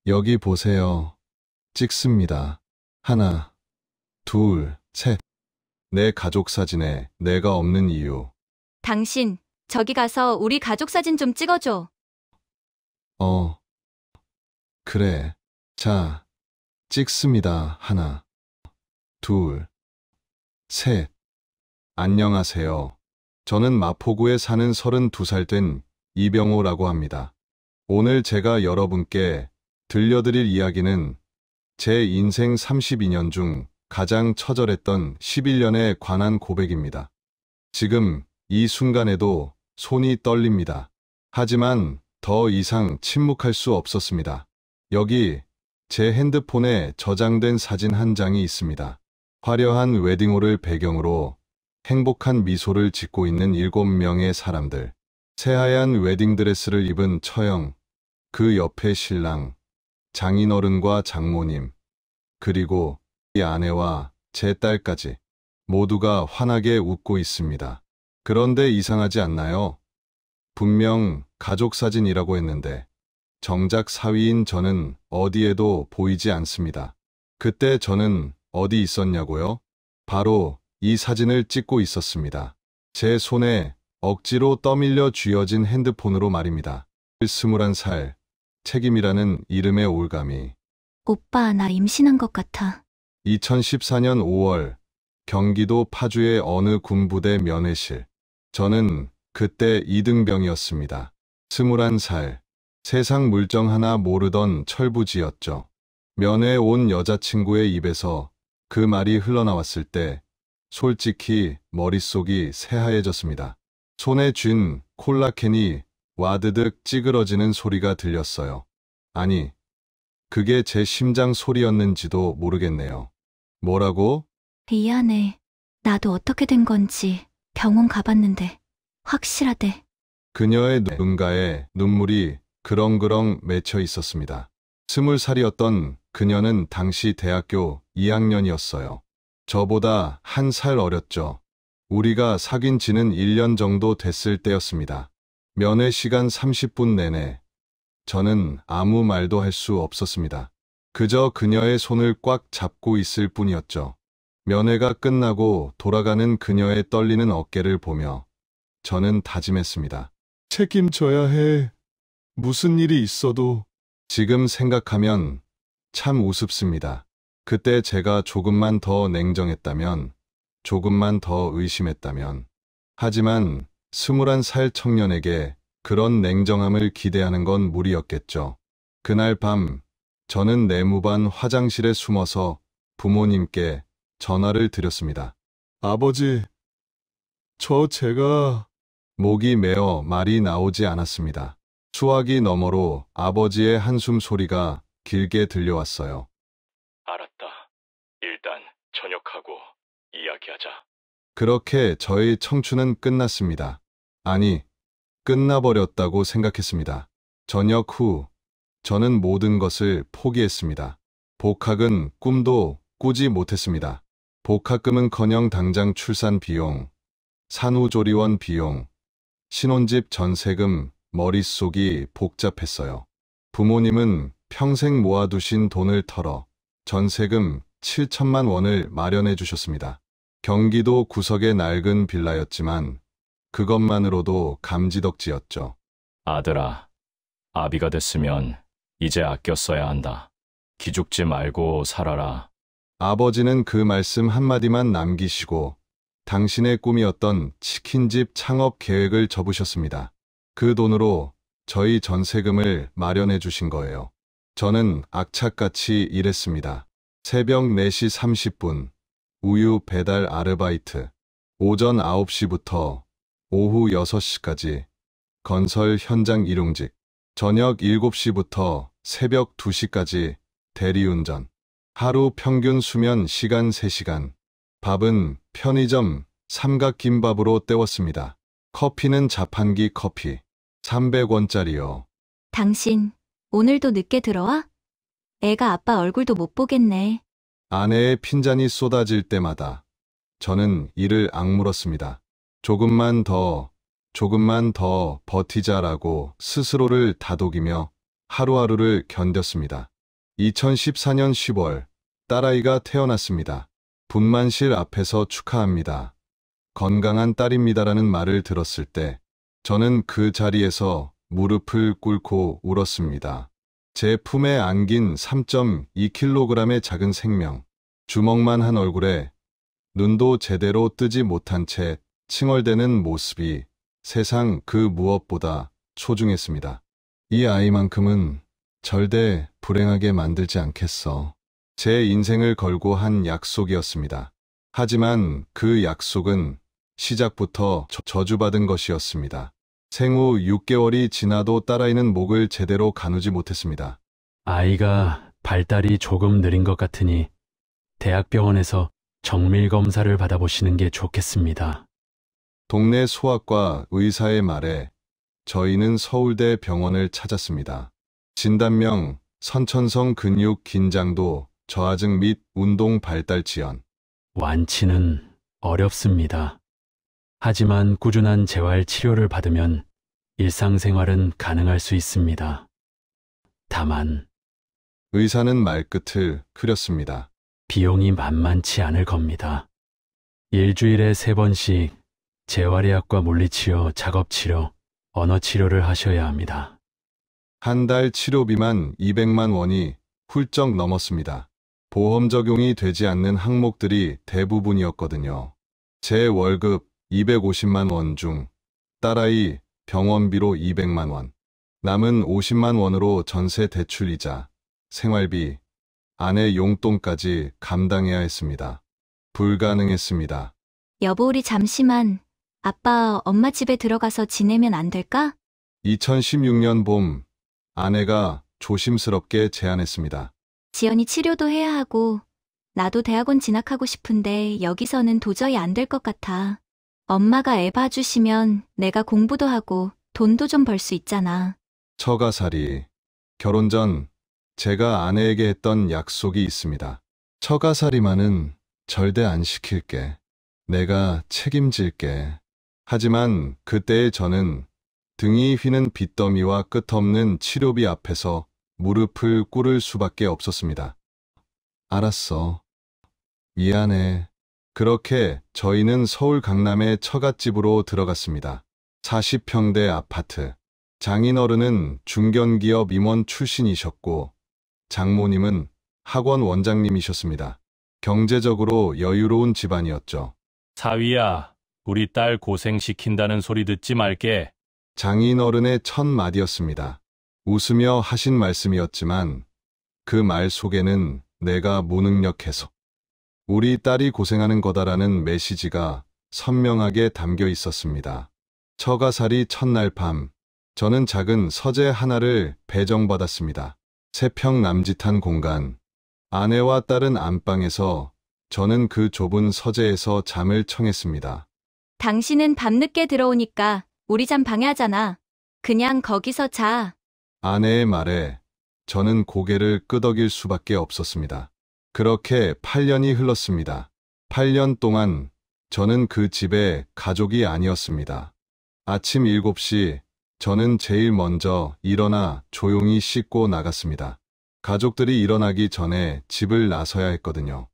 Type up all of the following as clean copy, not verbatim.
여기 보세요. 찍습니다. 하나, 둘, 셋. 내 가족 사진에 내가 없는 이유. 당신, 저기 가서 우리 가족 사진 좀 찍어줘. 어, 그래. 자, 찍습니다. 하나, 둘, 셋. 안녕하세요. 저는 마포구에 사는 32살 된 이병호라고 합니다. 오늘 제가 여러분께 들려드릴 이야기는 제 인생 32년 중 가장 처절했던 11년에 관한 고백입니다. 지금 이 순간에도 손이 떨립니다. 하지만 더 이상 침묵할 수 없었습니다. 여기 제 핸드폰에 저장된 사진 한 장이 있습니다. 화려한 웨딩홀을 배경으로 행복한 미소를 짓고 있는 7명의 사람들. 새하얀 웨딩드레스를 입은 처형, 그 옆에 신랑, 장인어른과 장모님, 그리고 이 아내와 제 딸까지 모두가 환하게 웃고 있습니다. 그런데 이상하지 않나요? 분명 가족 사진이라고 했는데 정작 사위인 저는 어디에도 보이지 않습니다. 그때 저는 어디 있었냐고요? 바로 이 사진을 찍고 있었습니다. 제 손에 억지로 떠밀려 쥐어진 핸드폰으로 말입니다. 21살, 책임이라는 이름의 올감이. 오빠, 나 임신한 것 같아. 2014년 5월, 경기도 파주의 어느 군부대 면회실. 저는 그때 이등병이었습니다. 21살, 세상 물정 하나 모르던 철부지였죠. 면회에 온 여자친구의 입에서 그 말이 흘러나왔을 때 솔직히 머릿속이 새하얘졌습니다. 손에 쥔 콜라캔이 와드득 찌그러지는 소리가 들렸어요. 아니, 그게 제 심장 소리였는지도 모르겠네요. 뭐라고? 미안해. 나도 어떻게 된 건지 병원 가봤는데 확실하대. 그녀의 눈가에 눈물이 그렁그렁 맺혀 있었습니다. 20살이었던 그녀는 당시 대학교 2학년이었어요. 저보다 한 살 어렸죠. 우리가 사귄 지는 1년 정도 됐을 때였습니다. 면회 시간 30분 내내 저는 아무 말도 할 수 없었습니다. 그저 그녀의 손을 꽉 잡고 있을 뿐이었죠. 면회가 끝나고 돌아가는 그녀의 떨리는 어깨를 보며 저는 다짐했습니다. 책임져야 해. 무슨 일이 있어도. 지금 생각하면 참 우습습니다. 그때 제가 조금만 더 냉정했다면, 조금만 더 의심했다면. 하지만 21살 청년에게 그런 냉정함을 기대하는 건 무리였겠죠. 그날 밤 저는 내무반 화장실에 숨어서 부모님께 전화를 드렸습니다. 아버지, 제가... 목이 메어 말이 나오지 않았습니다. 수화기 너머로 아버지의 한숨 소리가 길게 들려왔어요. 알았다. 일단 저녁하고 이야기하자. 그렇게 저의 청춘은 끝났습니다. 아니, 끝나버렸다고 생각했습니다. 저녁 후 저는 모든 것을 포기했습니다. 복학은 꿈도 꾸지 못했습니다. 복학금은커녕 당장 출산 비용, 산후조리원 비용, 신혼집 전세금, 머릿속이 복잡했어요. 부모님은 평생 모아두신 돈을 털어 전세금 7천만 원을 마련해 주셨습니다. 경기도 구석의 낡은 빌라였지만 그것만으로도 감지덕지였죠. 아들아, 아비가 됐으면 이제 아껴 써야 한다. 기죽지 말고 살아라. 아버지는 그 말씀 한마디만 남기시고 당신의 꿈이었던 치킨집 창업 계획을 접으셨습니다. 그 돈으로 저희 전세금을 마련해 주신 거예요. 저는 악착같이 일했습니다. 새벽 4시 30분, 우유 배달 아르바이트, 오전 9시부터 오후 6시까지 건설 현장 일용직, 저녁 7시부터 새벽 2시까지 대리운전, 하루 평균 수면 시간 3시간, 밥은 편의점 삼각김밥으로 때웠습니다. 커피는 자판기 커피, 300원짜리요. 당신, 오늘도 늦게 들어와? 애가 아빠 얼굴도 못 보겠네. 아내의 핀잔이 쏟아질 때마다 저는 이를 악물었습니다. 조금만 더 버티자라고 스스로를 다독이며 하루하루를 견뎠습니다. 2014년 10월 딸아이가 태어났습니다. 분만실 앞에서 축하합니다. 건강한 딸입니다라는 말을 들었을 때 저는 그 자리에서 무릎을 꿇고 울었습니다. 제 품에 안긴 3.2kg의 작은 생명, 주먹만 한 얼굴에 눈도 제대로 뜨지 못한 채 칭얼대는 모습이 세상 그 무엇보다 소중했습니다. 이 아이만큼은 절대 불행하게 만들지 않겠어. 제 인생을 걸고 한 약속이었습니다. 하지만 그 약속은 시작부터 저주받은 것이었습니다. 생후 6개월이 지나도 딸아이는 목을 제대로 가누지 못했습니다. 아이가 발달이 조금 느린 것 같으니 대학병원에서 정밀 검사를 받아보시는 게 좋겠습니다. 동네 소아과 의사의 말에 저희는 서울대 병원을 찾았습니다. 진단명 선천성 근육 긴장도 저하증 및 운동 발달 지연. 완치는 어렵습니다. 하지만 꾸준한 재활 치료를 받으면 일상생활은 가능할 수 있습니다. 다만 의사는 말끝을 흐렸습니다. 비용이 만만치 않을 겁니다. 일주일에 3번씩 재활의학과 물리치료, 작업치료, 언어치료를 하셔야 합니다. 한 달 치료비만 200만 원이 훌쩍 넘었습니다. 보험 적용이 되지 않는 항목들이 대부분이었거든요. 제 월급 250만 원 중 딸아이 병원비로 200만 원, 남은 50만 원으로 전세 대출이자, 생활비, 아내 용돈까지 감당해야 했습니다. 불가능했습니다. 여보, 우리 잠시만 아빠, 엄마 집에 들어가서 지내면 안 될까? 2016년 봄, 아내가 조심스럽게 제안했습니다. 지연이 치료도 해야 하고 나도 대학원 진학하고 싶은데 여기서는 도저히 안 될 것 같아. 엄마가 애 봐주시면 내가 공부도 하고 돈도 좀 벌 수 있잖아. 처가살이. 결혼 전 제가 아내에게 했던 약속이 있습니다. 처가살이만은 절대 안 시킬게. 내가 책임질게. 하지만 그때의 저는 등이 휘는 빚더미와 끝없는 치료비 앞에서 무릎을 꿇을 수밖에 없었습니다. 알았어. 미안해. 그렇게 저희는 서울 강남의 처갓집으로 들어갔습니다. 40평대 아파트. 장인어른은 중견기업 임원 출신이셨고 장모님은 학원 원장님이셨습니다. 경제적으로 여유로운 집안이었죠. 사위야, 우리 딸 고생시킨다는 소리 듣지 말게. 장인어른의 첫 마디였습니다. 웃으며 하신 말씀이었지만 그 말 속에는 내가 무능력해서 우리 딸이 고생하는 거다라는 메시지가 선명하게 담겨 있었습니다. 처가살이 첫날 밤, 저는 작은 서재 하나를 배정받았습니다. 3평 남짓한 공간, 아내와 딸은 안방에서, 저는 그 좁은 서재에서 잠을 청했습니다. 당신은 밤늦게 들어오니까 우리 잠 방해하잖아. 그냥 거기서 자. 아내의 말에 저는 고개를 끄덕일 수밖에 없었습니다. 그렇게 8년이 흘렀습니다. 8년 동안 저는 그 집의 가족이 아니었습니다. 아침 7시 저는 제일 먼저 일어나 조용히 씻고 나갔습니다. 가족들이 일어나기 전에 집을 나서야 했거든요.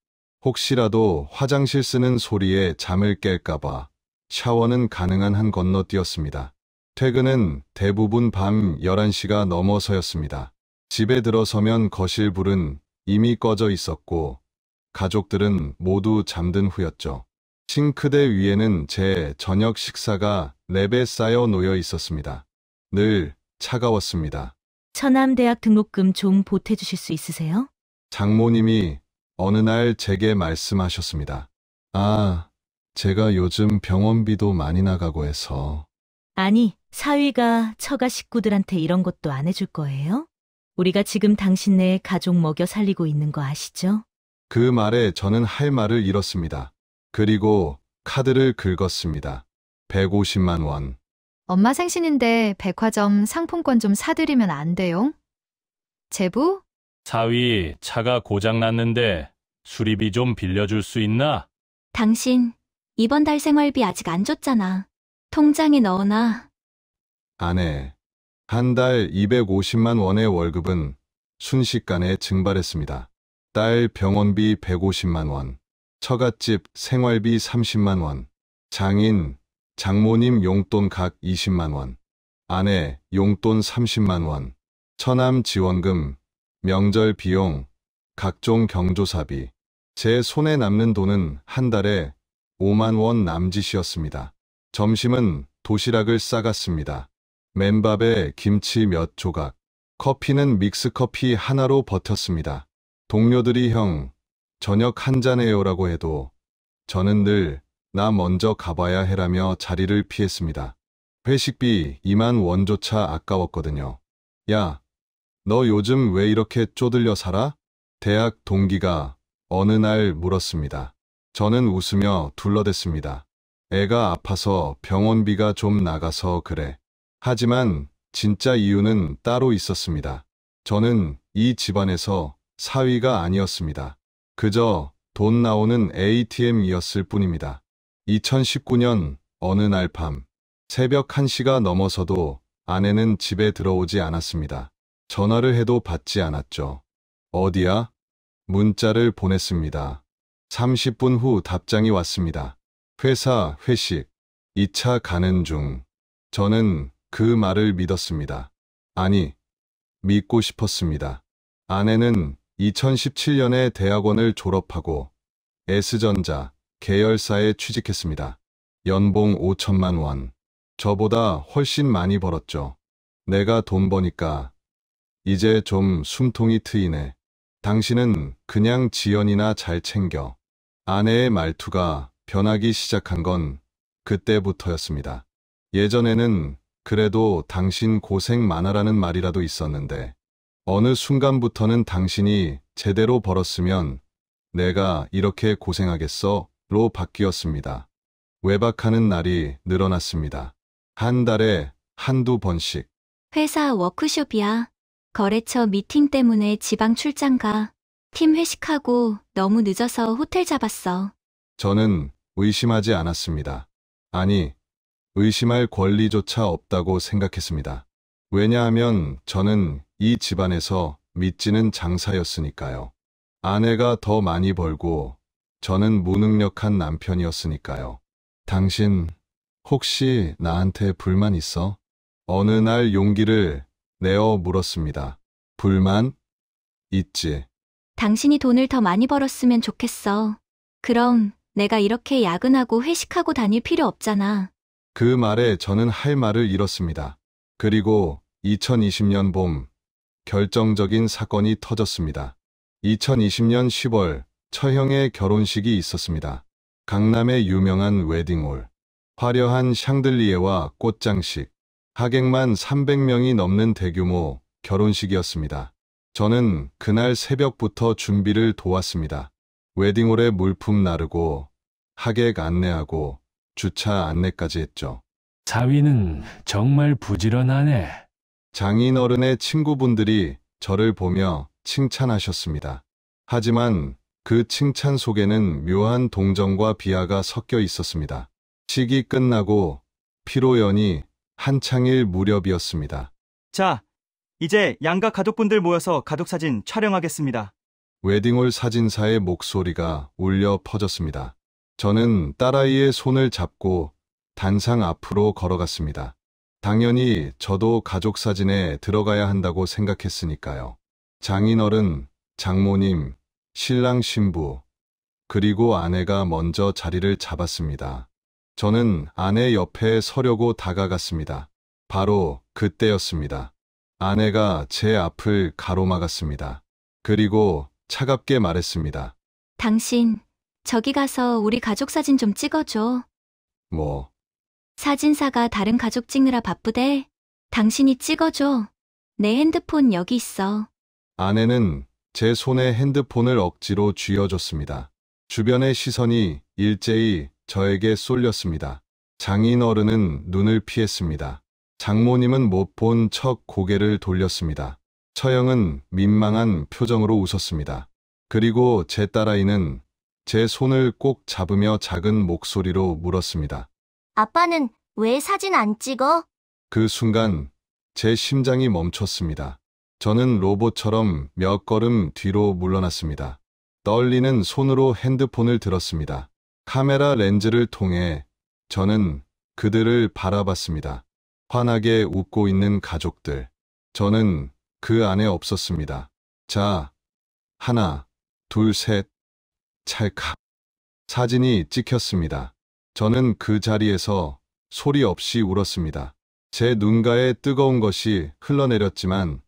혹시라도 화장실 쓰는 소리에 잠을 깰까봐 샤워는 가능한 한 건너뛰었습니다. 퇴근은 대부분 밤 11시가 넘어서였습니다. 집에 들어서면 거실 불은 이미 꺼져 있었고 가족들은 모두 잠든 후였죠. 싱크대 위에는 제 저녁 식사가 랩에 쌓여 놓여 있었습니다. 늘 차가웠습니다. 천암대학 등록금 좀 보태주실 수 있으세요? 장모님이 어느 날 제게 말씀하셨습니다. 아, 제가 요즘 병원비도 많이 나가고 해서. 아니, 사위가 처가 식구들한테 이런 것도 안 해줄 거예요? 우리가 지금 당신네 가족 먹여 살리고 있는 거 아시죠? 그 말에 저는 할 말을 잃었습니다. 그리고 카드를 긁었습니다. 150만 원. 엄마 생신인데 백화점 상품권 좀 사드리면 안 돼요? 제부? 사위, 차가 고장났는데 수리비 좀 빌려줄 수 있나? 당신 이번 달 생활비 아직 안 줬잖아. 통장에 넣어놔. 아내. 한 달 250만 원의 월급은 순식간에 증발했습니다. 딸 병원비 150만 원, 처갓집 생활비 30만 원, 장인, 장모님 용돈 각 20만 원, 아내 용돈 30만 원, 처남 지원금, 명절 비용, 각종 경조사비. 제 손에 남는 돈은 한 달에 5만 원 남짓이었습니다. 점심은 도시락을 싸갔습니다. 맨밥에 김치 몇 조각, 커피는 믹스커피 하나로 버텼습니다. 동료들이 형, 저녁 한잔 해요라고 해도 저는 늘 나 먼저 가봐야 해라며 자리를 피했습니다. 회식비 2만 원조차 아까웠거든요. 야, 너 요즘 왜 이렇게 쪼들려 살아? 대학 동기가 어느 날 물었습니다. 저는 웃으며 둘러댔습니다. 애가 아파서 병원비가 좀 나가서 그래. 하지만 진짜 이유는 따로 있었습니다. 저는 이 집안에서 사위가 아니었습니다. 그저 돈 나오는 ATM이었을 뿐입니다. 2019년 어느 날 밤, 새벽 1시가 넘어서도 아내는 집에 들어오지 않았습니다. 전화를 해도 받지 않았죠. 어디야? 문자를 보냈습니다. 30분 후 답장이 왔습니다. 회사 회식, 2차 가는 중. 저는 그 말을 믿었습니다. 아니, 믿고 싶었습니다. 아내는 2017년에 대학원을 졸업하고 S전자 계열사에 취직했습니다. 연봉 5천만 원. 저보다 훨씬 많이 벌었죠. 내가 돈 버니까 이제 좀 숨통이 트이네. 당신은 그냥 지연이나 잘 챙겨. 아내의 말투가 변하기 시작한 건 그때부터였습니다. 예전에는 그래도 당신 고생 많아라는 말이라도 있었는데 어느 순간부터는 당신이 제대로 벌었으면 내가 이렇게 고생하겠어? 로 바뀌었습니다. 외박하는 날이 늘어났습니다. 한 달에 한두 번씩. 회사 워크숍이야. 거래처 미팅 때문에 지방 출장 가. 팀 회식하고 너무 늦어서 호텔 잡았어. 저는 의심하지 않았습니다. 아니, 의심할 권리조차 없다고 생각했습니다. 왜냐하면 저는 이 집안에서 믿지는 장사였으니까요. 아내가 더 많이 벌고 저는 무능력한 남편이었으니까요. 당신 혹시 나한테 불만 있어? 어느 날 용기를 내어 물었습니다. 불만? 있지. 당신이 돈을 더 많이 벌었으면 좋겠어. 그럼 내가 이렇게 야근하고 회식하고 다닐 필요 없잖아. 그 말에 저는 할 말을 잃었습니다. 그리고 2020년 봄, 결정적인 사건이 터졌습니다. 2020년 10월, 처형의 결혼식이 있었습니다. 강남의 유명한 웨딩홀, 화려한 샹들리에와 꽃장식, 하객만 300명이 넘는 대규모 결혼식이었습니다. 저는 그날 새벽부터 준비를 도왔습니다. 웨딩홀에 물품 나르고, 하객 안내하고, 주차 안내까지 했죠. 사위는 정말 부지런하네. 장인어른의 친구분들이 저를 보며 칭찬하셨습니다. 하지만 그 칭찬 속에는 묘한 동정과 비하가 섞여 있었습니다. 식이 끝나고 피로연이 한창일 무렵이었습니다. 자, 이제 양가 가족분들 모여서 가족사진 촬영하겠습니다. 웨딩홀 사진사의 목소리가 울려 퍼졌습니다. 저는 딸아이의 손을 잡고 단상 앞으로 걸어갔습니다. 당연히 저도 가족사진에 들어가야 한다고 생각했으니까요. 장인어른, 장모님, 신랑 신부, 그리고 아내가 먼저 자리를 잡았습니다. 저는 아내 옆에 서려고 다가갔습니다. 바로 그때였습니다. 아내가 제 앞을 가로막았습니다. 그리고 차갑게 말했습니다. 당신, 저기 가서 우리 가족 사진 좀 찍어줘. 뭐, 사진사가 다른 가족 찍느라 바쁘대. 당신이 찍어줘. 내 핸드폰 여기 있어. 아내는 제 손에 핸드폰을 억지로 쥐어줬습니다. 주변의 시선이 일제히 저에게 쏠렸습니다. 장인어른은 눈을 피했습니다. 장모님은 못 본 척 고개를 돌렸습니다. 처형은 민망한 표정으로 웃었습니다. 그리고 제 딸아이는 제 손을 꼭 잡으며 작은 목소리로 물었습니다. 아빠는 왜 사진 안 찍어? 그 순간 제 심장이 멈췄습니다. 저는 로봇처럼 몇 걸음 뒤로 물러났습니다. 떨리는 손으로 핸드폰을 들었습니다. 카메라 렌즈를 통해 저는 그들을 바라봤습니다. 환하게 웃고 있는 가족들. 저는 그 안에 없었습니다. 자, 하나, 둘, 셋, 찰칵. 사진이 찍혔습니다. 저는 그 자리에서 소리 없이 울었습니다. 제 눈가에 뜨거운 것이 흘러내렸지만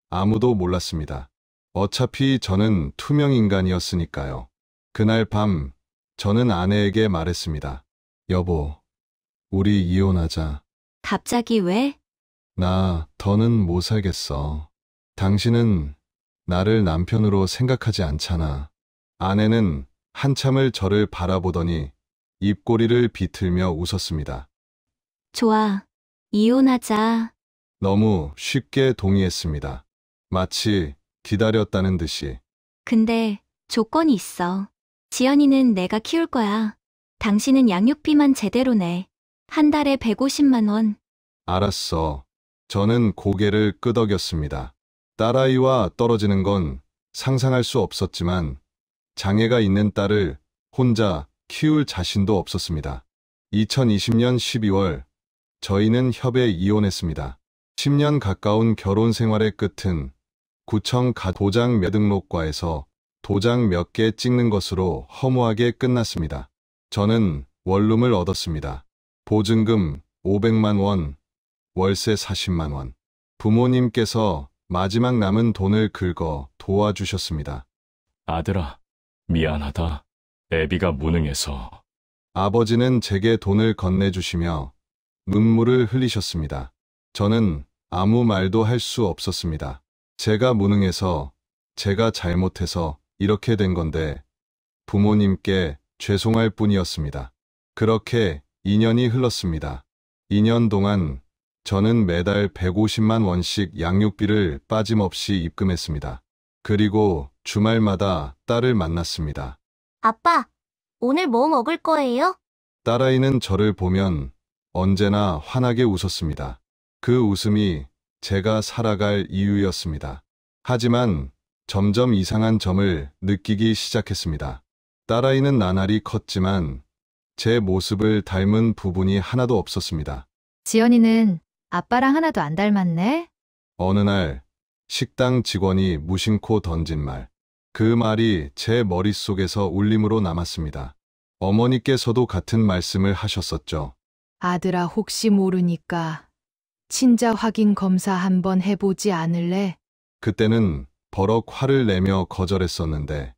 아무도 몰랐습니다. 어차피 저는 투명 인간이었으니까요. 그날 밤 저는 아내에게 말했습니다. 여보, 우리 이혼하자. 갑자기 왜? 나 더는 못 살겠어. 당신은 나를 남편으로 생각하지 않잖아. 아내는 한참을 저를 바라보더니 입꼬리를 비틀며 웃었습니다. 좋아. 이혼하자. 너무 쉽게 동의했습니다. 마치 기다렸다는 듯이. 근데 조건이 있어. 지연이는 내가 키울 거야. 당신은 양육비만 제대로 내. 한 달에 150만 원. 알았어. 저는 고개를 끄덕였습니다. 딸아이와 떨어지는 건 상상할 수 없었지만 장애가 있는 딸을 혼자 키울 자신도 없었습니다. 2020년 12월 저희는 협에 이혼했습니다. 10년 가까운 결혼 생활의 끝은 구청 도장 매등록과에서 도장 몇 개 찍는 것으로 허무하게 끝났습니다. 저는 원룸을 얻었습니다. 보증금 500만 원, 월세 40만 원. 부모님께서 마지막 남은 돈을 긁어 도와주셨습니다. 아들아, 미안하다. 애비가 무능해서. 아버지는 제게 돈을 건네주시며 눈물을 흘리셨습니다. 저는 아무 말도 할 수 없었습니다. 제가 무능해서, 제가 잘못해서 이렇게 된 건데 부모님께 죄송할 뿐이었습니다. 그렇게 2년이 흘렀습니다. 2년 동안 저는 매달 150만 원씩 양육비를 빠짐없이 입금했습니다. 그리고 주말마다 딸을 만났습니다. 아빠, 오늘 뭐 먹을 거예요? 딸아이는 저를 보면 언제나 환하게 웃었습니다. 그 웃음이 제가 살아갈 이유였습니다. 하지만 점점 이상한 점을 느끼기 시작했습니다. 딸아이는 나날이 컸지만 제 모습을 닮은 부분이 하나도 없었습니다. 지연이는 아빠랑 하나도 안 닮았네? 어느 날 식당 직원이 무심코 던진 말. 그 말이 제 머릿속에서 울림으로 남았습니다. 어머니께서도 같은 말씀을 하셨었죠. 아들아, 혹시 모르니까 친자 확인 검사 한번 해보지 않을래? 그때는 버럭 화를 내며 거절했었는데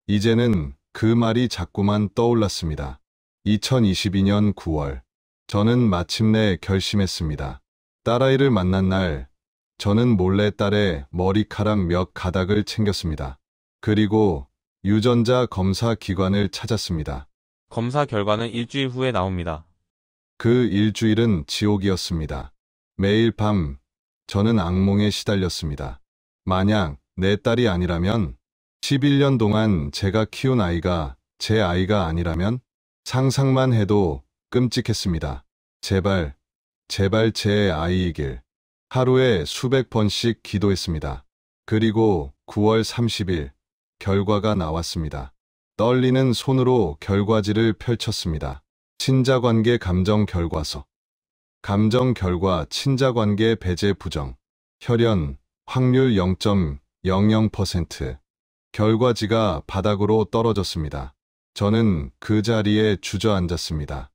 이제는 그 말이 자꾸만 떠올랐습니다. 2022년 9월 저는 마침내 결심했습니다. 딸아이를 만난 날 저는 몰래 딸의 머리카락 몇 가닥을 챙겼습니다. 그리고 유전자 검사 기관을 찾았습니다. 검사 결과는 일주일 후에 나옵니다. 그 일주일은 지옥이었습니다. 매일 밤 저는 악몽에 시달렸습니다. 만약 내 딸이 아니라면, 11년 동안 제가 키운 아이가 제 아이가 아니라면, 상상만 해도 끔찍했습니다. 제발, 제발 제 아이이길. 하루에 수백 번씩 기도했습니다. 그리고 9월 30일 결과가 나왔습니다. 떨리는 손으로 결과지를 펼쳤습니다. 친자관계 감정 결과서. 감정 결과 친자관계 배제 부정. 혈연 확률 0.00%. 결과지가 바닥으로 떨어졌습니다. 저는 그 자리에 주저앉았습니다.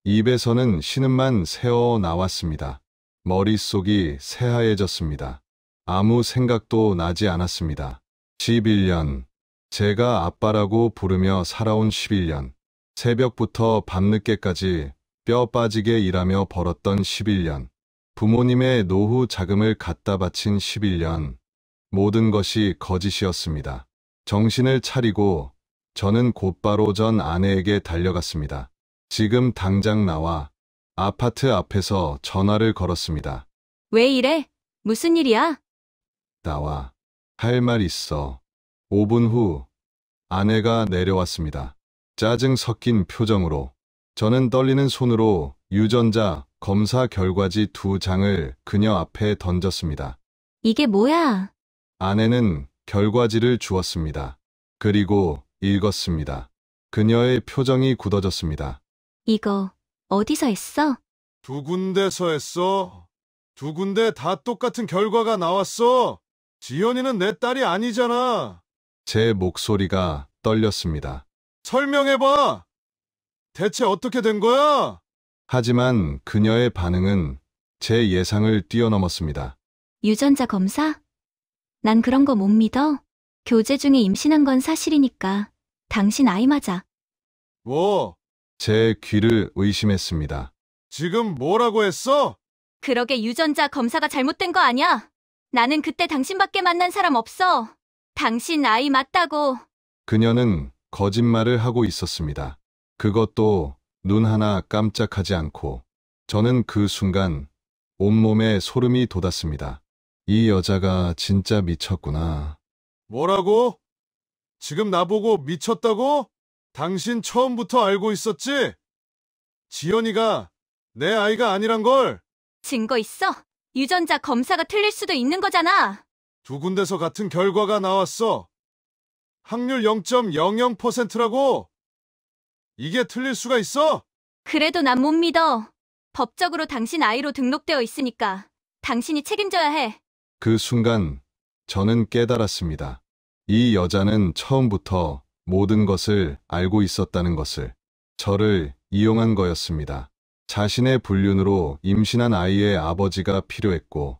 입에서는 신음만 새어 나왔습니다. 머릿속이 새하얘졌습니다. 아무 생각도 나지 않았습니다. 11년. 제가 아빠라고 부르며 살아온 11년. 새벽부터 밤늦게까지 뼈 빠지게 일하며 벌었던 11년. 부모님의 노후 자금을 갖다 바친 11년. 모든 것이 거짓이었습니다. 정신을 차리고 저는 곧바로 전 아내에게 달려갔습니다. 지금 당장 나와. 아파트 앞에서 전화를 걸었습니다. 왜 이래? 무슨 일이야? 나와. 할 말 있어. 5분 후 아내가 내려왔습니다. 짜증 섞인 표정으로. 저는 떨리는 손으로 유전자 검사 결과지 2장을 그녀 앞에 던졌습니다. 이게 뭐야? 아내는 결과지를 주었습니다. 그리고 읽었습니다. 그녀의 표정이 굳어졌습니다. 이거 어디서 했어? 2군데서 했어. 2군데 다 똑같은 결과가 나왔어. 지연이는 내 딸이 아니잖아. 제 목소리가 떨렸습니다. 설명해봐. 대체 어떻게 된 거야? 하지만 그녀의 반응은 제 예상을 뛰어넘었습니다. 유전자 검사? 난 그런 거 못 믿어. 교제 중에 임신한 건 사실이니까 당신 아이 맞아. 뭐? 제 귀를 의심했습니다. 지금 뭐라고 했어? 그러게 유전자 검사가 잘못된 거 아니야? 나는 그때 당신밖에 만난 사람 없어. 당신 아이 맞다고. 그녀는 거짓말을 하고 있었습니다. 그것도 눈 하나 깜짝하지 않고. 저는 그 순간 온몸에 소름이 돋았습니다. 이 여자가 진짜 미쳤구나. 뭐라고? 지금 나보고 미쳤다고? 당신 처음부터 알고 있었지? 지연이가 내 아이가 아니란 걸. 증거 있어? 유전자 검사가 틀릴 수도 있는 거잖아. 2군데서 같은 결과가 나왔어. 확률 0.00%라고. 이게 틀릴 수가 있어? 그래도 난 못 믿어. 법적으로 당신 아이로 등록되어 있으니까 당신이 책임져야 해. 그 순간 저는 깨달았습니다. 이 여자는 처음부터 모든 것을 알고 있었다는 것을. 저를 이용한 거였습니다. 자신의 불륜으로 임신한 아이의 아버지가 필요했고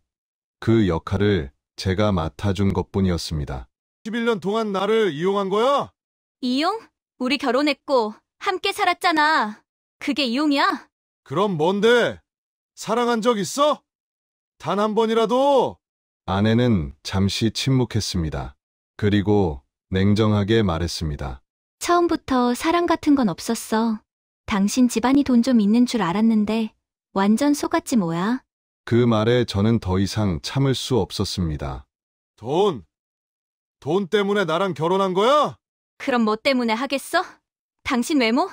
그 역할을 제가 맡아준 것뿐이었습니다. 11년 동안 나를 이용한 거야? 이용? 우리 결혼했고 함께 살았잖아. 그게 이용이야? 그럼 뭔데? 사랑한 적 있어? 단 한 번이라도? 아내는 잠시 침묵했습니다. 그리고 냉정하게 말했습니다. 처음부터 사랑 같은 건 없었어. 당신 집안이 돈 좀 있는 줄 알았는데 완전 속았지 뭐야. 그 말에 저는 더 이상 참을 수 없었습니다. 돈 때문에 나랑 결혼한 거야? 그럼 뭐 때문에 하겠어? 당신 외모?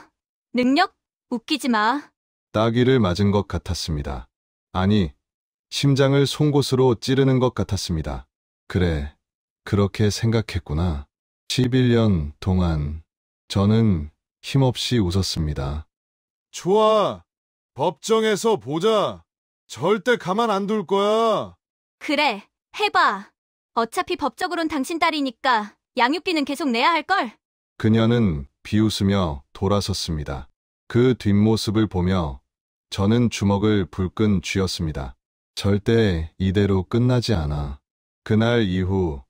능력? 웃기지 마. 따귀를 맞은 것 같았습니다. 아니, 심장을 송곳으로 찌르는 것 같았습니다. 그래, 그렇게 생각했구나. 11년 동안 저는 힘없이 웃었습니다. 좋아, 법정에서 보자. 절대 가만 안 둘 거야. 그래, 해봐. 어차피 법적으론 당신 딸이니까 양육비는 계속 내야 할걸. 그녀는 비웃으며 돌아섰습니다. 그 뒷모습을 보며 저는 주먹을 불끈 쥐었습니다. 절대 이대로 끝나지 않아. 그날 이후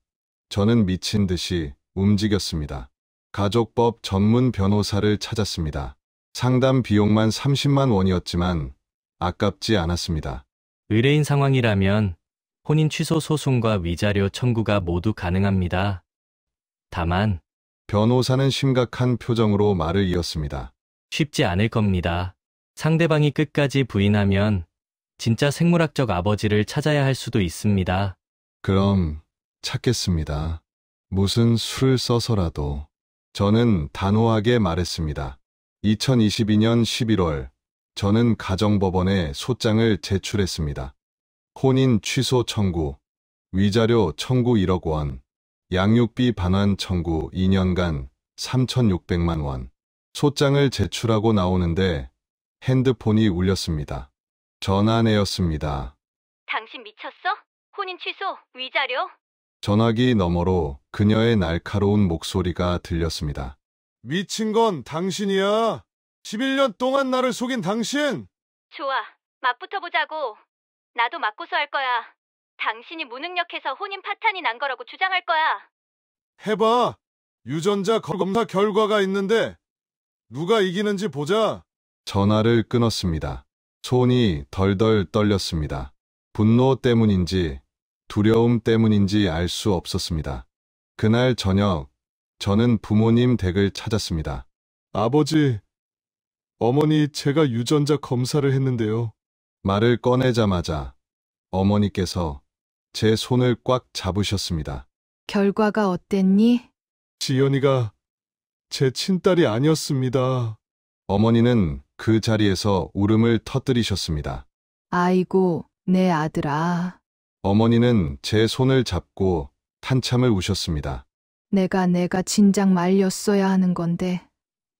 저는 미친 듯이 움직였습니다. 가족법 전문 변호사를 찾았습니다. 상담 비용만 30만 원이었지만 아깝지 않았습니다. 의뢰인 상황이라면 혼인 취소 소송과 위자료 청구가 모두 가능합니다. 다만 변호사는 심각한 표정으로 말을 이었습니다. 쉽지 않을 겁니다. 상대방이 끝까지 부인하면 진짜 생물학적 아버지를 찾아야 할 수도 있습니다. 그럼 찾겠습니다. 무슨 수를 써서라도. 저는 단호하게 말했습니다. 2022년 11월 저는 가정법원에 소장을 제출했습니다. 혼인 취소 청구, 위자료 청구 1억 원, 양육비 반환 청구 2년간 3,600만 원. 소장을 제출하고 나오는데 핸드폰이 울렸습니다. 전화내였습니다. 당신 미쳤어? 혼인 취소, 위자료? 전화기 너머로 그녀의 날카로운 목소리가 들렸습니다. 미친 건 당신이야. 11년 동안 나를 속인 당신. 좋아, 맞붙어 보자고. 나도 맞고서 할 거야. 당신이 무능력해서 혼인 파탄이 난 거라고 주장할 거야. 해봐. 유전자 검사 결과가 있는데 누가 이기는지 보자. 전화를 끊었습니다. 손이 덜덜 떨렸습니다. 분노 때문인지 두려움 때문인지 알 수 없었습니다. 그날 저녁 저는 부모님 댁을 찾았습니다. 아버지, 어머니 제가 유전자 검사를 했는데요. 말을 꺼내자마자 어머니께서 제 손을 꽉 잡으셨습니다. 결과가 어땠니? 지연이가 제 친딸이 아니었습니다. 어머니는 그 자리에서 울음을 터뜨리셨습니다. 아이고, 내 아들아. 어머니는 제 손을 잡고 한참을 우셨습니다. 내가 진작 말렸어야 하는 건데,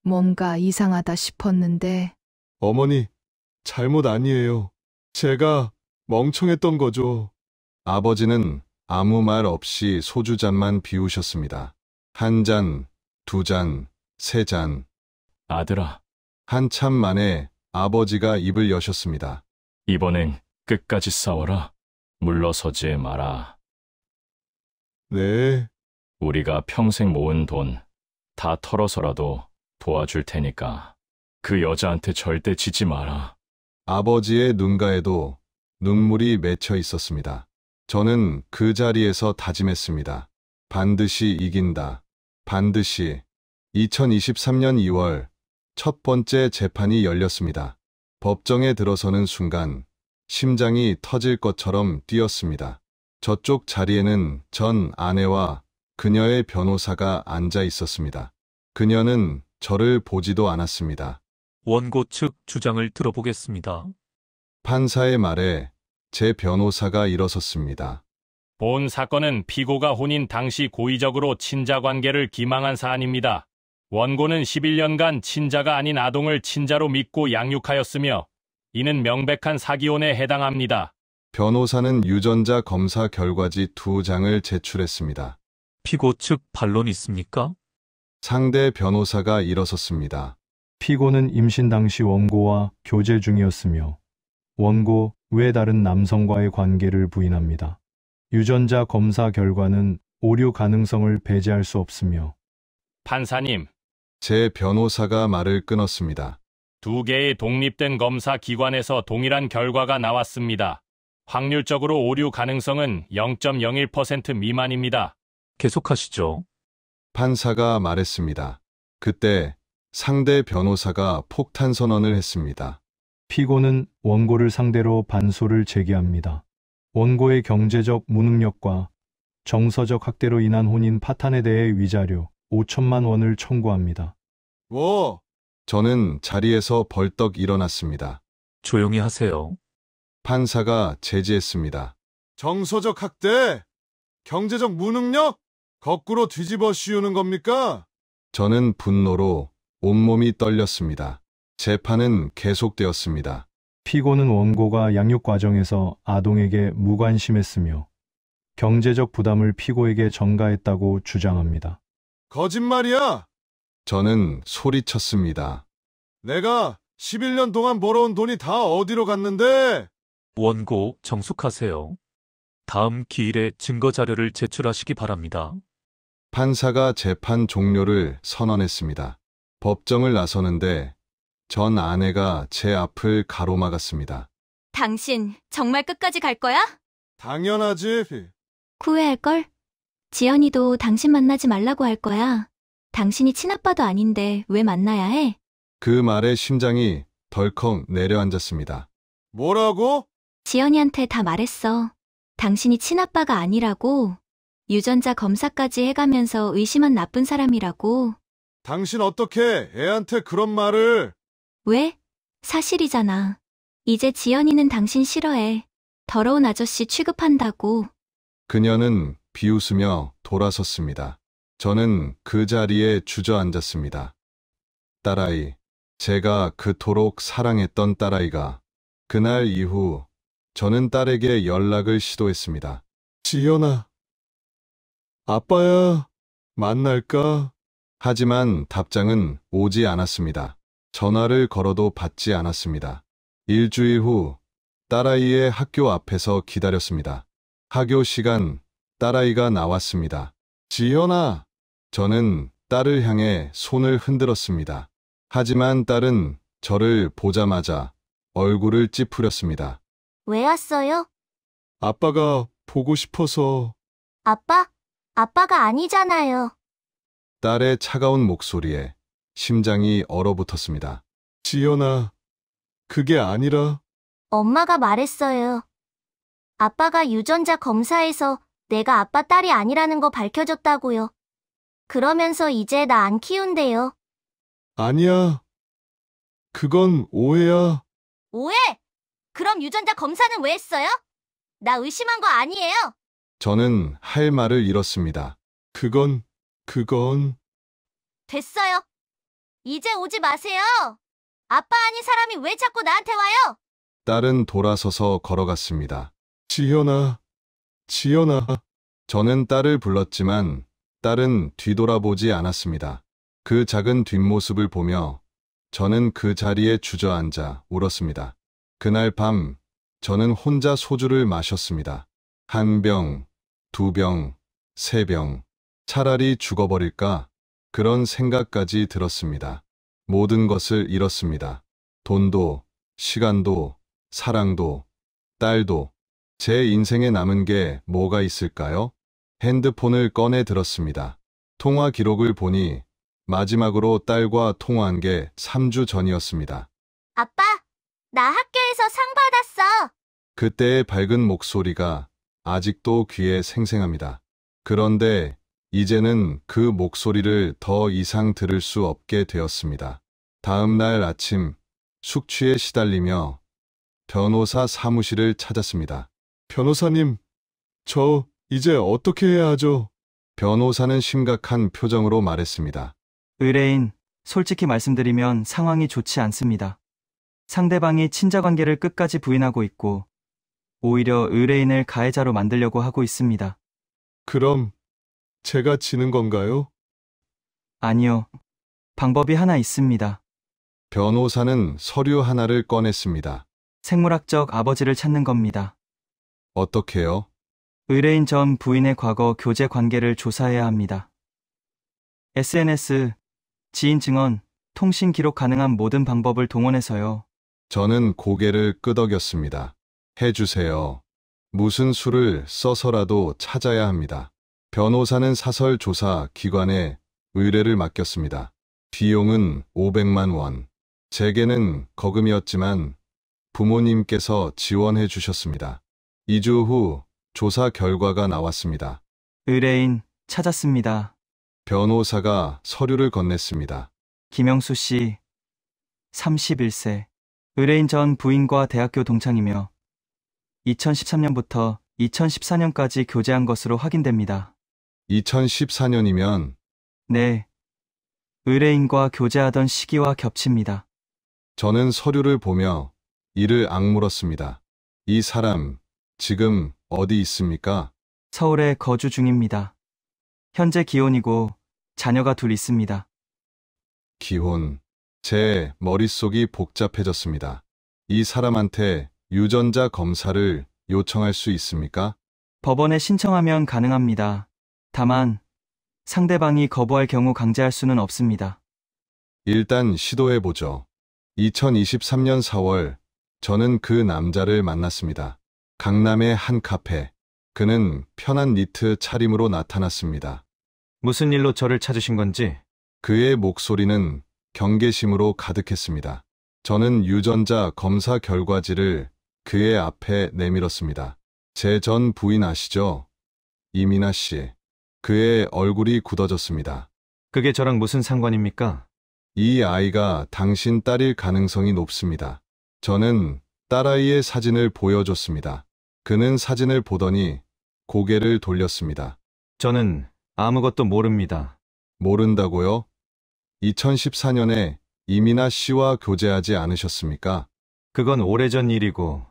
뭔가 이상하다 싶었는데, 어머니, 잘못 아니에요. 제가 멍청했던 거죠. 아버지는 아무 말 없이 소주잔만 비우셨습니다. 한 잔, 두 잔, 세 잔. 아들아, 한참 만에 아버지가 입을 여셨습니다. 이번엔 끝까지 싸워라. 물러서지 마라. 네, 우리가 평생 모은 돈 다 털어서라도 도와줄 테니까 그 여자한테 절대 지지 마라. 아버지의 눈가에도 눈물이 맺혀 있었습니다. 저는 그 자리에서 다짐했습니다. 반드시 이긴다. 반드시. 2023년 2월 첫 번째 재판이 열렸습니다. 법정에 들어서는 순간 심장이 터질 것처럼 뛰었습니다. 저쪽 자리에는 전 아내와 그녀의 변호사가 앉아 있었습니다. 그녀는 저를 보지도 않았습니다. 원고 측 주장을 들어보겠습니다. 판사의 말에 제 변호사가 일어섰습니다. 본 사건은 피고가 혼인 당시 고의적으로 친자 관계를 기망한 사안입니다. 원고는 11년간 친자가 아닌 아동을 친자로 믿고 양육하였으며 이는 명백한 사기혼에 해당합니다. 변호사는 유전자 검사 결과지 2장을 제출했습니다. 피고 측 반론 있습니까? 상대 변호사가 일어섰습니다. 피고는 임신 당시 원고와 교제 중이었으며 원고 외 다른 남성과의 관계를 부인합니다. 유전자 검사 결과는 오류 가능성을 배제할 수 없으며 판사님, 제 변호사가 말을 끊었습니다. 2개의 독립된 검사 기관에서 동일한 결과가 나왔습니다. 확률적으로 오류 가능성은 0.01% 미만입니다. 계속하시죠. 판사가 말했습니다. 그때 상대 변호사가 폭탄 선언을 했습니다. 피고는 원고를 상대로 반소를 제기합니다. 원고의 경제적 무능력과 정서적 학대로 인한 혼인 파탄에 대해 위자료 5천만 원을 청구합니다. 저는 자리에서 벌떡 일어났습니다. 조용히 하세요. 판사가 제지했습니다. 정서적 학대, 경제적 무능력, 거꾸로 뒤집어 씌우는 겁니까? 저는 분노로 온몸이 떨렸습니다. 재판은 계속되었습니다. 피고는 원고가 양육 과정에서 아동에게 무관심했으며 경제적 부담을 피고에게 전가했다고 주장합니다. 거짓말이야! 저는 소리쳤습니다. 내가 11년 동안 벌어온 돈이 다 어디로 갔는데? 원고 정숙하세요. 다음 기일에 증거 자료를 제출하시기 바랍니다. 판사가 재판 종료를 선언했습니다. 법정을 나서는데 전 아내가 제 앞을 가로막았습니다. 당신 정말 끝까지 갈 거야? 당연하지. 후회할걸? 지연이도 당신 만나지 말라고 할 거야. 당신이 친아빠도 아닌데 왜 만나야 해? 그 말에 심장이 덜컥 내려앉았습니다. 뭐라고? 지연이한테 다 말했어. 당신이 친아빠가 아니라고. 유전자 검사까지 해가면서 의심한 나쁜 사람이라고. 당신 어떻게 애한테 그런 말을? 왜? 사실이잖아. 이제 지연이는 당신 싫어해. 더러운 아저씨 취급한다고. 그녀는 비웃으며 돌아섰습니다. 저는 그 자리에 주저앉았습니다. 딸아이, 제가 그토록 사랑했던 딸아이가 그날 이후 저는 딸에게 연락을 시도했습니다. 지연아, 아빠야, 만날까? 하지만 답장은 오지 않았습니다. 전화를 걸어도 받지 않았습니다. 일주일 후 딸아이의 학교 앞에서 기다렸습니다. 학교 시간, 딸아이가 나왔습니다. 지연아, 저는 딸을 향해 손을 흔들었습니다. 하지만 딸은 저를 보자마자 얼굴을 찌푸렸습니다. 왜 왔어요? 아빠가 보고 싶어서. 아빠가 아니잖아요. 딸의 차가운 목소리에 심장이 얼어붙었습니다. 지연아, 그게 아니라. 엄마가 말했어요. 아빠가 유전자 검사에서 내가 아빠 딸이 아니라는 거 밝혀졌다고요. 그러면서 이제 나 안 키운대요. 아니야. 그건 오해야. 오해? 그럼 유전자 검사는 왜 했어요? 나 의심한 거 아니에요. 저는 할 말을 잃었습니다. 그건 됐어요. 이제 오지 마세요. 아빠 아닌 사람이 왜 자꾸 나한테 와요? 딸은 돌아서서 걸어갔습니다. 지연아. 저는 딸을 불렀지만 딸은 뒤돌아보지 않았습니다. 그 작은 뒷모습을 보며 저는 그 자리에 주저앉아 울었습니다. 그날 밤 저는 혼자 소주를 마셨습니다. 1병, 2병, 3병. 차라리 죽어버릴까? 그런 생각까지 들었습니다. 모든 것을 잃었습니다. 돈도, 시간도, 사랑도, 딸도. 제 인생에 남은 게 뭐가 있을까요? 핸드폰을 꺼내 들었습니다. 통화 기록을 보니 마지막으로 딸과 통화한 게 3주 전이었습니다. 아빠, 나 학교에서 상 받았어. 그때의 밝은 목소리가 아직도 귀에 생생합니다. 그런데 이제는 그 목소리를 더 이상 들을 수 없게 되었습니다. 다음 날 아침 숙취에 시달리며 변호사 사무실을 찾았습니다. 변호사님, 저 이제 어떻게 해야 하죠? 변호사는 심각한 표정으로 말했습니다. 의뢰인, 솔직히 말씀드리면 상황이 좋지 않습니다. 상대방이 친자관계를 끝까지 부인하고 있고 오히려 의뢰인을 가해자로 만들려고 하고 있습니다. 그럼 제가 지는 건가요? 아니요. 방법이 하나 있습니다. 변호사는 서류 하나를 꺼냈습니다. 생물학적 아버지를 찾는 겁니다. 어떻게요? 의뢰인 전 부인의 과거 교제 관계를 조사해야 합니다. SNS, 지인 증언, 통신 기록 가능한 모든 방법을 동원해서요. 저는 고개를 끄덕였습니다. 해주세요. 무슨 수를 써서라도 찾아야 합니다. 변호사는 사설 조사 기관에 의뢰를 맡겼습니다. 비용은 500만 원. 제게는 거금이었지만 부모님께서 지원해 주셨습니다. 2주 후 조사 결과가 나왔습니다. 의뢰인 찾았습니다. 변호사가 서류를 건넸습니다. 김영수 씨, 31세. 의뢰인 전 부인과 대학교 동창이며 2013년부터 2014년까지 교제한 것으로 확인됩니다. 2014년이면 네. 의뢰인과 교제하던 시기와 겹칩니다. 저는 서류를 보며 이를 악물었습니다. 이 사람 지금 어디 있습니까? 서울에 거주 중입니다. 현재 기혼이고 자녀가 둘 있습니다. 기혼. 제 머릿속이 복잡해졌습니다. 이 사람한테 유전자 검사를 요청할 수 있습니까? 법원에 신청하면 가능합니다. 다만 상대방이 거부할 경우 강제할 수는 없습니다. 일단 시도해보죠. 2023년 4월 저는 그 남자를 만났습니다. 강남의 한 카페. 그는 편한 니트 차림으로 나타났습니다. 무슨 일로 저를 찾으신 건지? 그의 목소리는 경계심으로 가득했습니다. 저는 유전자 검사 결과지를 그의 앞에 내밀었습니다. 제 전 부인 아시죠? 이민아 씨. 그의 얼굴이 굳어졌습니다. 그게 저랑 무슨 상관입니까? 이 아이가 당신 딸일 가능성이 높습니다. 저는 딸아이의 사진을 보여줬습니다. 그는 사진을 보더니 고개를 돌렸습니다. 저는 아무것도 모릅니다. 모른다고요? 2014년에 이민아 씨와 교제하지 않으셨습니까? 그건 오래전 일이고.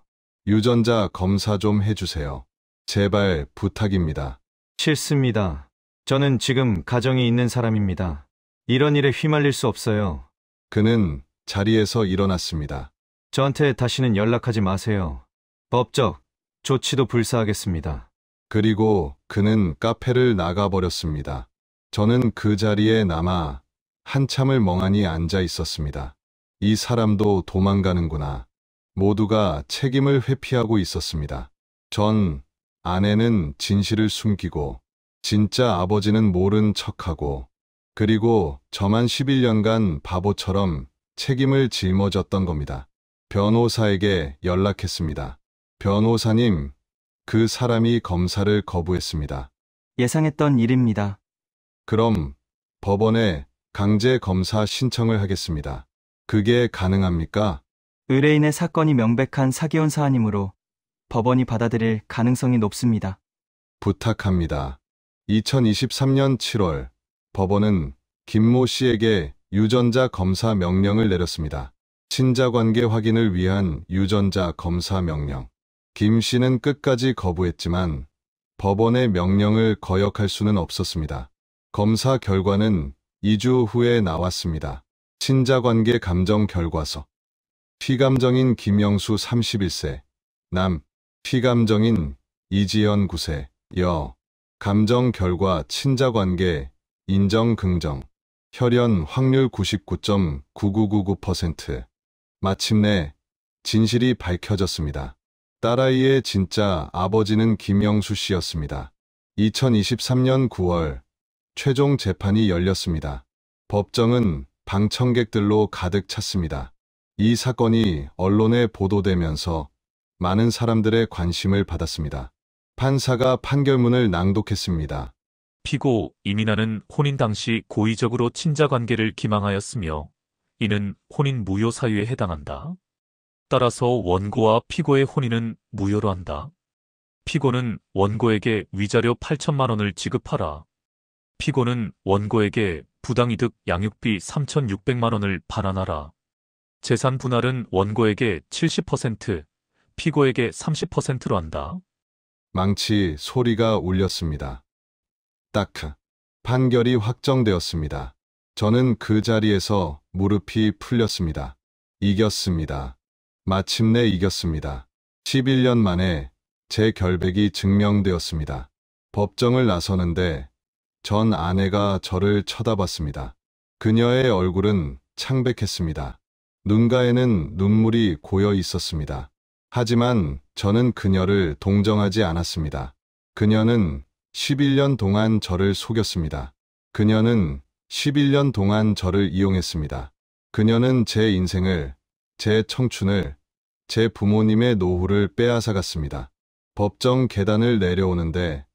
유전자 검사 좀 해주세요. 제발 부탁입니다. 싫습니다. 저는 지금 가정이 있는 사람입니다. 이런 일에 휘말릴 수 없어요. 그는 자리에서 일어났습니다. 저한테 다시는 연락하지 마세요. 법적 조치도 불사하겠습니다. 그리고 그는 카페를 나가버렸습니다. 저는 그 자리에 남아 한참을 멍하니 앉아 있었습니다. 이 사람도 도망가는구나. 모두가 책임을 회피하고 있었습니다. 전 아내는 진실을 숨기고 진짜 아버지는 모른 척하고 그리고 저만 11년간 바보처럼 책임을 짊어졌던 겁니다. 변호사에게 연락했습니다. 변호사님, 그 사람이 검사를 거부했습니다. 예상했던 일입니다. 그럼 법원에 강제 검사 신청을 하겠습니다. 그게 가능합니까? 의뢰인의 사건이 명백한 사기혼 사안이므로 법원이 받아들일 가능성이 높습니다. 부탁합니다. 2023년 7월 법원은 김모 씨에게 유전자 검사 명령을 내렸습니다. 친자관계 확인을 위한 유전자 검사 명령. 김 씨는 끝까지 거부했지만 법원의 명령을 거역할 수는 없었습니다. 검사 결과는 2주 후에 나왔습니다. 친자관계 감정 결과서. 피감정인 김영수 31세, 남, 피감정인 이지연 9세, 여. 감정 결과 친자관계, 인정 긍정. 혈연 확률 99.9999%. 마침내 진실이 밝혀졌습니다. 딸아이의 진짜 아버지는 김영수 씨였습니다. 2023년 9월 최종 재판이 열렸습니다. 법정은 방청객들로 가득 찼습니다. 이 사건이 언론에 보도되면서 많은 사람들의 관심을 받았습니다. 판사가 판결문을 낭독했습니다. 피고 이민아는 혼인 당시 고의적으로 친자관계를 기망하였으며 이는 혼인 무효 사유에 해당한다. 따라서 원고와 피고의 혼인은 무효로 한다. 피고는 원고에게 위자료 8천만 원을 지급하라. 피고는 원고에게 부당이득 양육비 3,600만 원을 반환하라. 재산 분할은 원고에게 70%, 피고에게 30%로 한다. 망치 소리가 울렸습니다. 따크. 판결이 확정되었습니다. 저는 그 자리에서 무릎이 풀렸습니다. 이겼습니다. 마침내 이겼습니다. 11년 만에 제 결백이 증명되었습니다. 법정을 나서는데 전 아내가 저를 쳐다봤습니다. 그녀의 얼굴은 창백했습니다. 눈가에는 눈물이 고여 있었습니다. 하지만 저는 그녀를 동정하지 않았습니다. 그녀는 11년 동안 저를 속였습니다. 그녀는 11년 동안 저를 이용했습니다. 그녀는 제 인생을, 제 청춘을, 제 부모님의 노후를 빼앗아갔습니다. 법정 계단을 내려오는데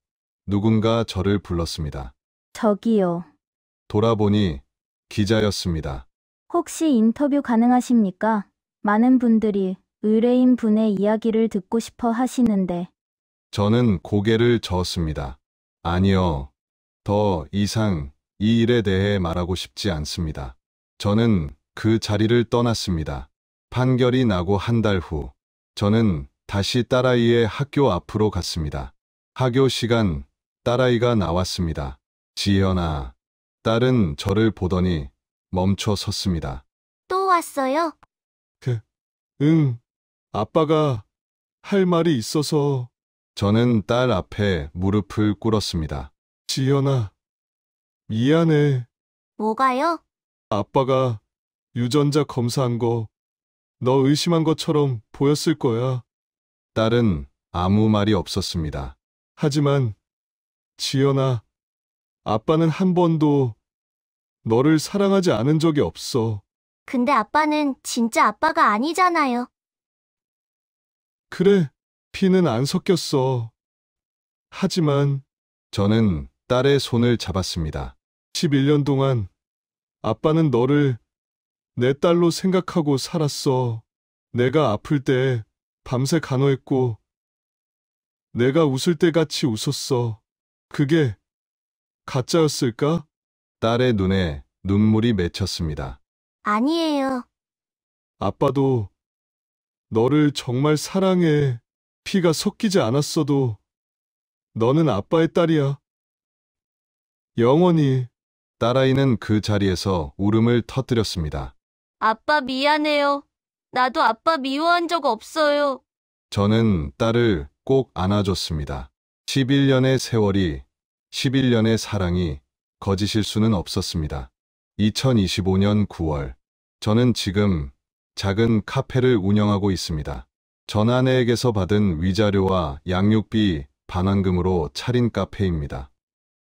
누군가 저를 불렀습니다. 저기요. 돌아보니 기자였습니다. 혹시 인터뷰 가능하십니까? 많은 분들이 의뢰인 분의 이야기를 듣고 싶어 하시는데. 저는 고개를 저었습니다. 아니요. 더 이상 이 일에 대해 말하고 싶지 않습니다. 저는 그 자리를 떠났습니다. 판결이 나고 한 달 후, 저는 다시 딸아이의 학교 앞으로 갔습니다. 학교 시간, 딸아이가 나왔습니다. 지연아. 딸은 저를 보더니 멈춰 섰습니다. 또 왔어요? 응. 아빠가 할 말이 있어서. 저는 딸 앞에 무릎을 꿇었습니다. 지연아. 미안해. 뭐가요? 아빠가 유전자 검사한 거, 너 의심한 것처럼 보였을 거야. 딸은 아무 말이 없었습니다. 하지만 지연아, 아빠는 한 번도 너를 사랑하지 않은 적이 없어. 근데 아빠는 진짜 아빠가 아니잖아요. 그래, 피는 안 섞였어. 하지만 저는 딸의 손을 잡았습니다. 11년 동안 아빠는 너를 내 딸로 생각하고 살았어. 내가 아플 때 밤새 간호했고 내가 웃을 때 같이 웃었어. 그게 가짜였을까? 딸의 눈에 눈물이 맺혔습니다. 아니에요. 아빠도 너를 정말 사랑해. 피가 섞이지 않았어도 너는 아빠의 딸이야. 영원히. 딸아이는 그 자리에서 울음을 터뜨렸습니다. 아빠 미안해요. 나도 아빠 미워한 적 없어요. 저는 딸을 꼭 안아줬습니다. 11년의 세월이, 11년의 사랑이 거짓일 수는 없었습니다. 2025년 9월, 저는 지금 작은 카페를 운영하고 있습니다. 전 아내에게서 받은 위자료와 양육비 반환금으로 차린 카페입니다.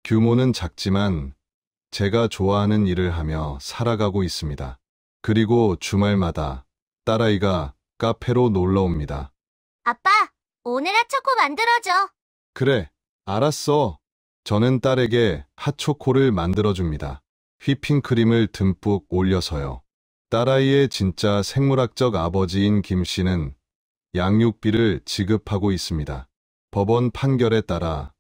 규모는 작지만 제가 좋아하는 일을 하며 살아가고 있습니다. 그리고 주말마다 딸아이가 카페로 놀러 옵니다. 아빠, 오늘 핫초코 만들어줘. 그래, 알았어. 저는 딸에게 핫초코를 만들어줍니다. 휘핑크림을 듬뿍 올려서요. 딸아이의 진짜 생물학적 아버지인 김 씨는 양육비를 지급하고 있습니다. 법원 판결에 따라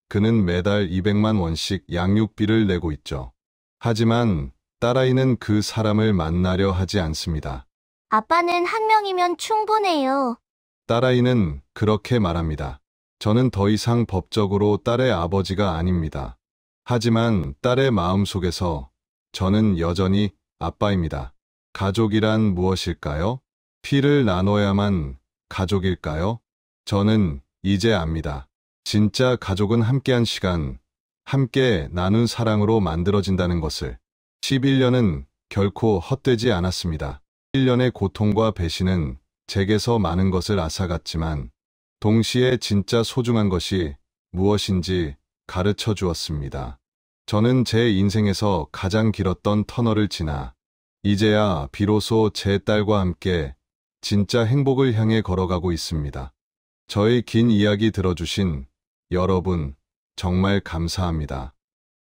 그는 매달 200만 원씩 양육비를 내고 있죠. 하지만 딸아이는 그 사람을 만나려 하지 않습니다. 아빠는 한 명이면 충분해요. 딸아이는 그렇게 말합니다. 저는 더 이상 법적으로 딸의 아버지가 아닙니다. 하지만 딸의 마음속에서 저는 여전히 아빠입니다. 가족이란 무엇일까요? 피를 나눠야만 가족일까요? 저는 이제 압니다. 진짜 가족은 함께한 시간, 함께 나눈 사랑으로 만들어진다는 것을. 11년은 결코 헛되지 않았습니다. 1년의 고통과 배신은 제게서 많은 것을 앗아갔지만 동시에 진짜 소중한 것이 무엇인지 가르쳐 주었습니다. 저는 제 인생에서 가장 길었던 터널을 지나 이제야 비로소 제 딸과 함께 진짜 행복을 향해 걸어가고 있습니다. 저의 긴 이야기 들어주신 여러분, 정말 감사합니다.